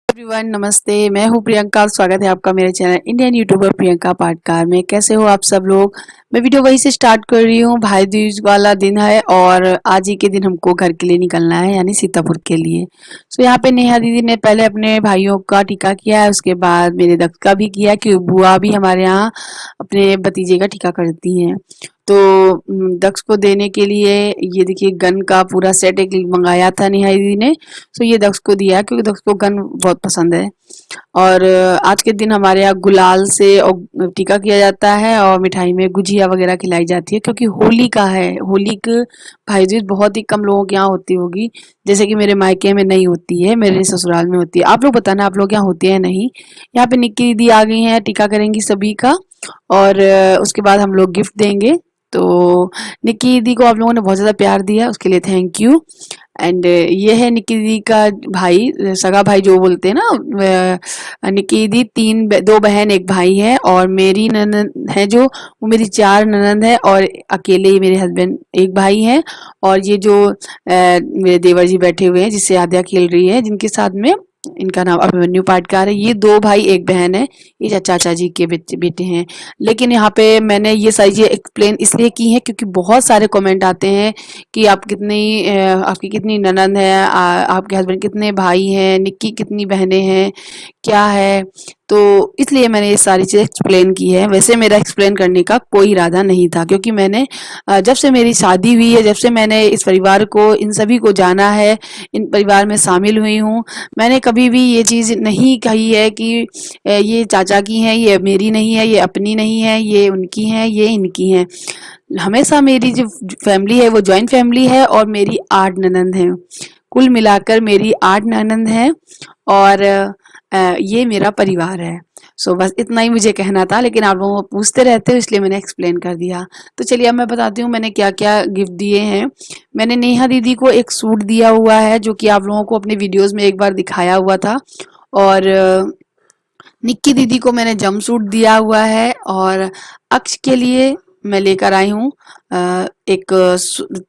Everyone नमस्ते। मैं हूँ प्रियंका। स्वागत है आपका मेरे channel Indian YouTuber Priyanka Patkar में। कैसे हो आप सब लोग। मैं वीडियो वहीं से स्टार्ट कर रही हूँ। भाई दूज वाला दिन है और आज ही के दिन हमको घर के लिए निकलना है, यानी सीतापुर के लिए। सो यहाँ पे नेहा दीदी ने पहले अपने भाइयों का टीका किया है, उसके बाद मेरे दक्ष का भी किया, कि बुआ भी हमारे यहाँ अपने भतीजे का टीका करती हैं। तो दक्ष को देने के लिए ये देखिए गन का पूरा सेट एक मंगाया था नेहा दीदी ने। तो ये दक्ष को दिया क्योंकि दक्ष को गन बहुत पसंद है। और आज के दिन हमारे यहाँ गुलाल से और टीका किया जाता है और मिठाई में गुजिया वगैरह खिलाई जाती है, क्योंकि होली का है। होली की भाई दूज बहुत ही कम लोगों के यहाँ होती होगी, जैसे कि मेरे मायके में नहीं होती है, मेरे ससुराल में होती है। आप लोग बताना आप लोग यहाँ होती है या नहीं। यहाँ पे निक्की दीदी आ गई हैं, टीका करेंगी सभी का। और उसके बाद हम लोग गिफ्ट देंगे। तो निक्की दीदी को आप लोगों ने बहुत ज़्यादा प्यार दिया, उसके लिए थैंक यू। एंड ये है निक्की दीदी का भाई, सगा भाई जो बोलते हैं ना। निक्की दीदी दो बहन एक भाई है, और मेरी ननद है जो, वो मेरी 4 ननद है, और अकेले ही मेरे हस्बैंड एक भाई हैं। और ये जो मेरे देवर जी बैठे हुए हैं, जिससे आद्या खेल रही है, जिनके साथ में, इनका नाम अभिमन्यु पाटकार है। ये 2 भाई एक बहन है, ये चाचा जी के बेटे हैं। लेकिन यहाँ पे मैंने ये सारी चीज़ें एक्सप्लेन इसलिए की हैं क्योंकि बहुत सारे कमेंट आते हैं कि आपकी कितनी ननद है, आपके हस्बैंड कितने भाई हैं, निक्की कितनी बहनें हैं, क्या है। तो इसलिए मैंने ये सारी चीज़ें एक्सप्लेन की है। वैसे मेरा एक्सप्लेन करने का कोई इरादा नहीं था, क्योंकि मैंने जब से मेरी शादी हुई है, जब से मैंने इस परिवार को, इन सभी को जाना है, इन परिवार में शामिल हुई हूँ, मैंने कभी भी ये चीज़ नहीं कही है कि ये चाचा की हैं, ये मेरी नहीं है, ये अपनी नहीं है, ये उनकी हैं, ये इनकी हैं। हमेशा मेरी जो फैमिली है वो जॉइंट फैमिली है, और मेरी 8 ननंद हैं। कुल मिलाकर मेरी 8 ननंद हैं, और ये मेरा परिवार है। सो बस इतना ही मुझे कहना था, लेकिन आप लोगों को पूछते रहते हो इसलिए मैंने एक्सप्लेन कर दिया। तो चलिए अब मैं बताती हूँ मैंने क्या क्या गिफ्ट दिए हैं। मैंने नेहा दीदी को एक सूट दिया हुआ है, जो कि आप लोगों को अपने वीडियोस में एक बार दिखाया हुआ था। और निक्की दीदी को मैंने जंप सूट दिया हुआ है। और अक्ष के लिए मैं लेकर आई हूँ एक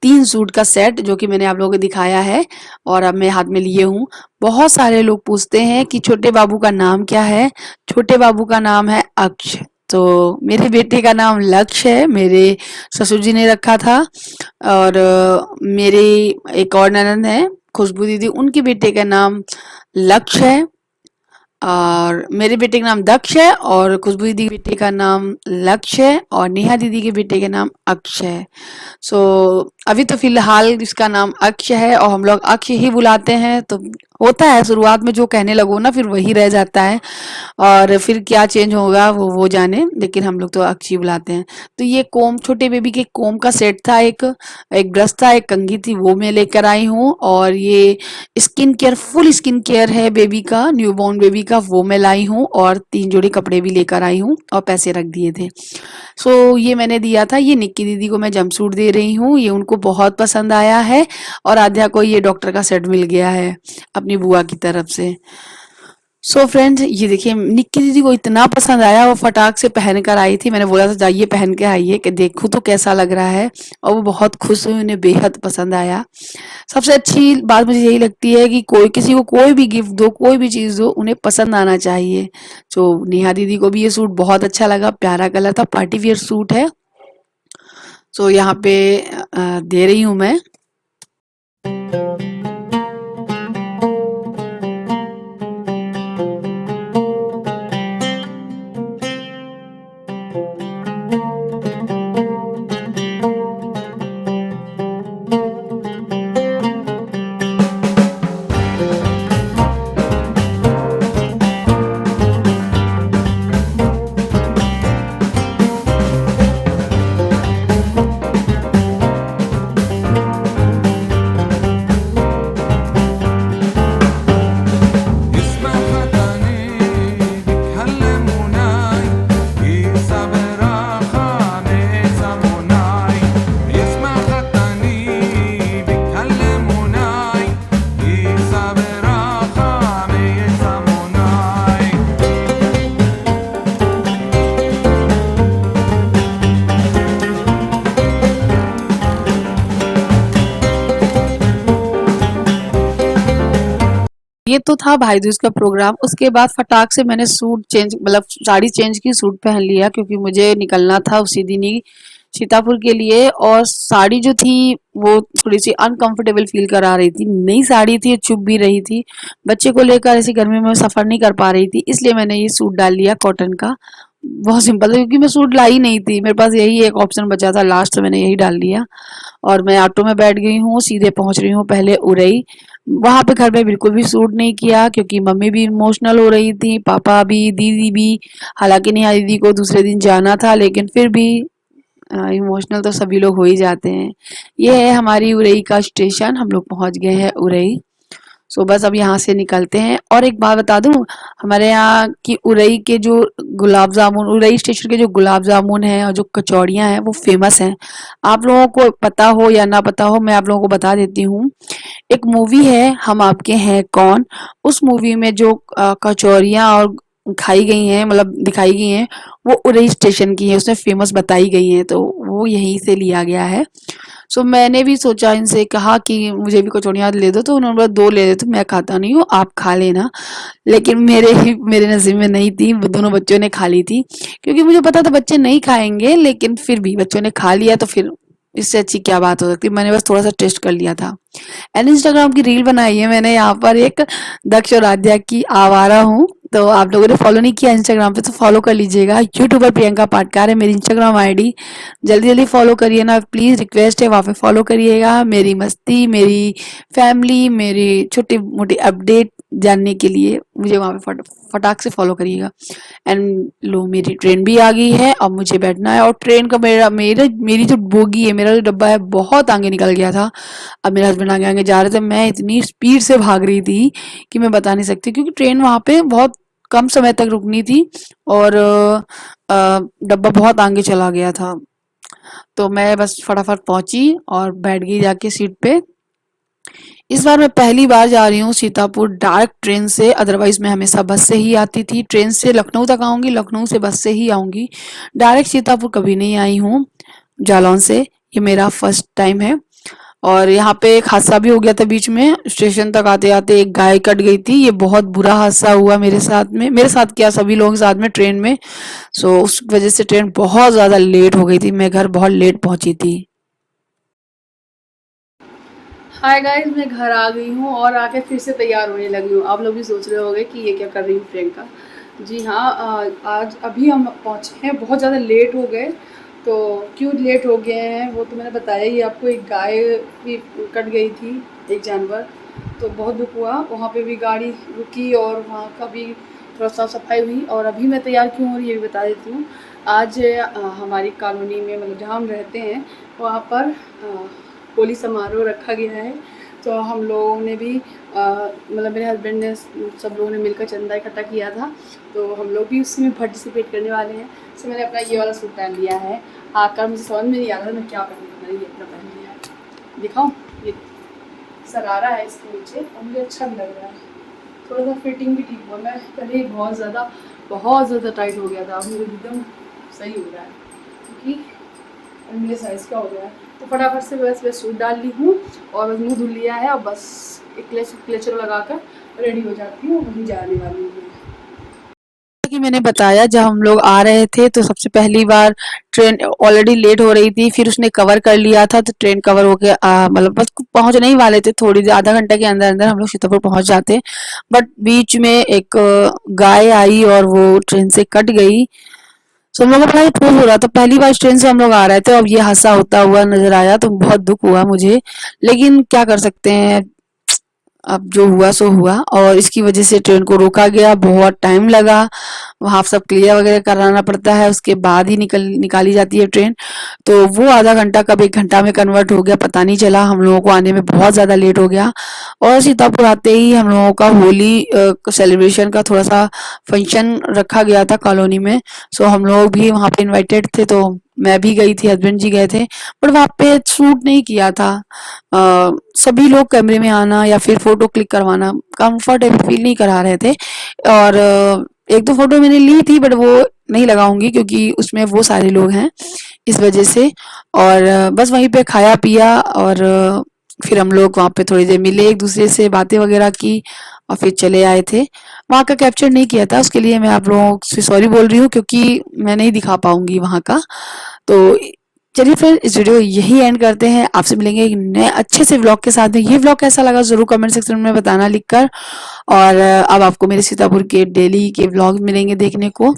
3 सूट का सेट, जो कि मैंने आप लोगों को दिखाया है और अब मैं हाथ में लिए हूँ। बहुत सारे लोग पूछते हैं कि छोटे बाबू का नाम क्या है। छोटे बाबू का नाम है अक्ष। तो मेरे बेटे का नाम लक्ष्य है, मेरे ससुर जी ने रखा था। और मेरी एक और ननद है खुशबू दीदी, उनके बेटे का नाम लक्ष्य है। और मेरे बेटे का नाम दक्ष है, और खुशबू दीदी के बेटे का नाम लक्ष्य है, और नेहा दीदी के बेटे का नाम अक्ष है। सो अभी तो फिलहाल इसका नाम अक्ष है, और हम लोग अक्ष ही बुलाते हैं। तो होता है शुरुआत में जो कहने लगो ना, फिर वही रह जाता है, और फिर क्या चेंज होगा वो जाने, लेकिन हम लोग तो अक्ष ही बुलाते हैं। तो ये कोम, छोटे बेबी के कोम का सेट था, एक एक ब्रश था, एक कंघी थी, वो मैं लेकर आई हूँ। और ये skin care, full skin care है बेबी का, न्यूबॉर्न बेबी का, वो मैं लाई हूँ। और 3 जोड़ी कपड़े भी लेकर आई हूँ, और पैसे रख दिए थे। सो ये मैंने दिया था। ये निक्की दीदी को मैं जंपसूट दे रही हूँ, ये उनको बहुत पसंद आया है। और आद्या को ये डॉक्टर का सेट मिल गया है अपनी बुआ की तरफ से। सो फ्रेंड्स, ये देखिए निक्की दीदी को इतना पसंद आया, वो फटाक से पहन कर आई थी। मैंने बोला था जाइए पहन के आइए कि देखो तो कैसा लग रहा है, और वो बहुत खुश हुई, उन्हें बेहद पसंद आया। सबसे अच्छी बात मुझे यही लगती है कि कोई किसी को कोई भी गिफ्ट दो, कोई भी चीज़ दो, उन्हें पसंद आना चाहिए। तो नेहा दीदी को भी ये सूट बहुत अच्छा लगा, प्यारा कलर था, पार्टी वियर सूट है। सो यहाँ पे दे रही हूँ मैं। तो था भाई दूज का प्रोग्राम, उसके बाद फटाक से मैंने सूट चेंज मतलब साड़ी चेंज की, सूट पहन लिया क्योंकि मुझे निकलना था उसी दिन ही सीतापुर के लिए। और साड़ी जो थी वो थोड़ी सी अनकंफर्टेबल फील करा रही थी, नई साड़ी थी, चुभ भी रही थी, बच्चे को लेकर ऐसी गर्मी में सफर नहीं कर पा रही थी, इसलिए मैंने ये सूट डाल लिया कॉटन का। बहुत सिंपल था क्योंकि मैं सूट लाई नहीं थी, मेरे पास यही एक ऑप्शन बचा था, लास्ट में मैंने यही डाल लिया। और मैं ऑटो में बैठ गई हूँ, सीधे पहुंच रही हूँ पहले उरई। वहां पे घर में बिल्कुल भी सूट नहीं किया क्योंकि मम्मी भी इमोशनल हो रही थी, पापा भी, दीदी भी। हालांकि नेहा दीदी को दूसरे दिन जाना था, लेकिन फिर भी इमोशनल तो सभी लोग हो ही जाते हैं। ये है हमारी उरई का स्टेशन, हम लोग पहुंच गए हैं उरई। सो बस अब यहाँ से निकलते हैं। और एक बात बता दूं, हमारे यहाँ की उरई के जो गुलाब जामुन, उरई स्टेशन के जो गुलाब जामुन है और जो कचौड़ियाँ हैं वो फेमस हैं। आप लोगों को पता हो या ना पता हो, मैं आप लोगों को बता देती हूँ। एक मूवी है हम आपके हैं कौन, उस मूवी में जो कचौरियाँ और खाई गई हैं मतलब दिखाई गई हैं, वो उरई स्टेशन की है, उसमें फेमस बताई गई हैं, तो वो यहीं से लिया गया है। सो मैंने भी सोचा, इनसे कहा कि मुझे भी कचौड़ियाँ दे दो, तो उन्होंने बोला दो ले लेते, मैं खाता नहीं हूँ, आप खा लेना। लेकिन मेरे नसीब में नहीं थी, वो दोनों बच्चों ने खा ली थी क्योंकि मुझे पता था बच्चे नहीं खाएंगे, लेकिन फिर भी बच्चों ने खा लिया तो फिर इससे अच्छी क्या बात हो सकती। मैंने बस थोड़ा सा टेस्ट कर लिया था। एंड इंस्टाग्राम की रील बनाई है मैंने यहाँ पर एक, दक्ष और आद्या की आवारा हूँ। तो आप लोगों ने फॉलो नहीं किया इंस्टाग्राम पे तो फॉलो कर लीजिएगा। यूट्यूबर प्रियंका पाटकार है मेरी इंस्टाग्राम आईडी, जल्दी जल्दी फॉलो करिए ना प्लीज, रिक्वेस्ट है, वहाँ पे फॉलो करिएगा। मेरी मस्ती, मेरी फैमिली, मेरी छोटी मोटी अपडेट जानने के लिए मुझे वहाँ पे फटाक से फॉलो करिएगा। एंड लो मेरी ट्रेन भी आ गई है, अब मुझे बैठना है। और ट्रेन का मेरी जो बोगी है, मेरा जो डब्बा है बहुत आगे निकल गया था। अब मेरे हस्बैंड आगे आगे जा रहे थे, मैं इतनी स्पीड से भाग रही थी कि मैं बता नहीं सकती, क्योंकि ट्रेन वहां पे बहुत कम समय तक रुकनी थी और डब्बा बहुत आगे चला गया था। तो मैं बस फटाफट पहुंची और बैठ गई जाके सीट पे। इस बार मैं पहली बार जा रही हूँ सीतापुर डायरेक्ट ट्रेन से, अदरवाइज मैं हमेशा बस से ही आती थी। ट्रेन से लखनऊ तक आऊंगी, लखनऊ से बस से ही आऊंगी, डायरेक्ट सीतापुर कभी नहीं आई हूँ जालौन से। ये मेरा फर्स्ट टाइम है। और यहाँ पे एक हादसा भी हो गया था बीच में, स्टेशन तक आते आते एक गाय कट गई थी, ये बहुत बुरा हादसा हुआ मेरे साथ में, मेरे साथ क्या सभी लोगों के साथ में ट्रेन में। सो उस वजह से ट्रेन बहुत ज़्यादा लेट हो गई थी, मैं घर बहुत लेट पहुंची थी। हाय गाइस, मैं घर आ गई हूँ और आके फिर से तैयार होने लगी हूँ। आप लोग भी सोच रहे होंगे कि ये क्या कर रही हूँ प्रियंका। जी हाँ, आज अभी हम पहुँचे हैं, बहुत ज़्यादा लेट हो गए। तो क्यों लेट हो गए हैं वो तो मैंने बताया ही आपको, एक गाय भी कट गई थी, एक जानवर। तो बहुत दुख हुआ, वहाँ पे भी गाड़ी रुकी और वहाँ का भी थोड़ा साफ सफाई हुई। और अभी मैं तैयार क्यों हो रही है ये भी बता देती हूँ। आज हमारी कॉलोनी में मतलब जहाँ हम रहते हैं वहाँ पर होली समारोह रखा गया है। तो हम लोगों ने भी मतलब मेरे हस्बैंड ने, सब लोगों ने मिलकर चंदा इकट्ठा किया था, तो हम लोग भी उसमें पार्टिसिपेट करने वाले हैं। तो मैंने अपना ये वाला सूट पहन लिया है, आकर मुझे समझ में नहीं आ रहा मैं क्या पहनूँ, मैंने ये अपना पहन लिया है। दिखाऊँ, ये शरारा है इसके नीचे और मुझे अच्छा भी लग रहा है, थोड़ा सा फिटिंग भी ठीक हुआ। मैं पहले बहुत ज़्यादा टाइट हो गया था, मुझे एकदम सही हो रहा है क्योंकि मेरे साइज़ का हो गया है। तो फटाफट से बस मैं सूट डाल ली हूँ और मुंह धुल लिया है, और बस एक क्लेचर लगाकर रेडी हो जाती हूँ, वहीं जाने वाली हूँ। कि मैंने बताया, जब हम लोग आ रहे थे तो सबसे पहली बार ट्रेन ऑलरेडी लेट हो रही थी, फिर उसने कवर कर लिया था, तो ट्रेन कवर होके मतलब बस पहुंचने ही वाले थे, थोड़ी देर आधा घंटे के अंदर अंदर हम लोग सीतापुर पहुंच जाते। बट बीच में एक गाय आई और वो ट्रेन से कट गई। सो हम लोग को बड़ा ही ठोस हो रहा था, पहली बार ट्रेन से हम लोग आ रहे थे, अब ये हादसा होता हुआ नजर आया तो बहुत दुख हुआ मुझे। लेकिन क्या कर सकते हैं, अब जो हुआ सो हुआ। और इसकी वजह से ट्रेन को रोका गया, बहुत टाइम लगा, वहाँ सब क्लियर वगैरह कराना पड़ता है, उसके बाद ही निकाली जाती है ट्रेन। तो वो आधा घंटा कब एक घंटा में कन्वर्ट हो गया पता नहीं चला, हम लोगों को आने में बहुत ज़्यादा लेट हो गया। और सीतापुर आते ही हम लोगों का होली सेलिब्रेशन का थोड़ा सा फंक्शन रखा गया था कॉलोनी में। सो हम लोग भी वहाँ पे इनवाइटेड थे, तो मैं भी गई थी, हस्बैंड जी गए थे, बट वहाँ पे शूट नहीं किया था। सभी लोग कैमरे में आना या फिर फोटो क्लिक करवाना कंफर्टेबल फील नहीं करा रहे थे। और एक दो फोटो मैंने ली थी, बट वो नहीं लगाऊंगी क्योंकि उसमें वो सारे लोग हैं, इस वजह से। और बस वहीं पे खाया पिया और फिर हम लोग वहाँ पे थोड़ी देर मिले, एक दूसरे से बातें वगैरह की और फिर चले आए थे। वहाँ का कैप्चर नहीं किया था, उसके लिए मैं आप लोगों से सॉरी बोल रही हूँ, क्योंकि मैं नहीं दिखा पाऊँगी वहाँ का। तो चलिए फिर इस वीडियो को यही एंड करते हैं। आपसे मिलेंगे एक नए अच्छे से व्लॉग के साथ में। ये व्लॉग कैसा लगा ज़रूर कमेंट सेक्शन में बताना लिखकर। और अब आपको मेरे सीतापुर के डेली के व्लॉग मिलेंगे देखने को।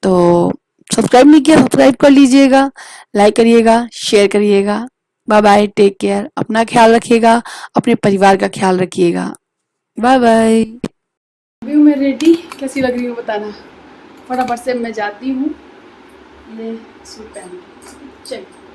तो सब्सक्राइब नहीं किया, सब्सक्राइब कर लीजिएगा, लाइक करिएगा, शेयर करिएगा। बाय बाय, टेक केयर, अपना ख्याल रखिएगा, अपने परिवार का ख्याल रखिएगा। Bye bye. अभी हूँ मैं रेडी, कैसी लग रही हूँ बताना। फटाफट से मैं जाती हूँ, ये सूट पहन के। चलिए।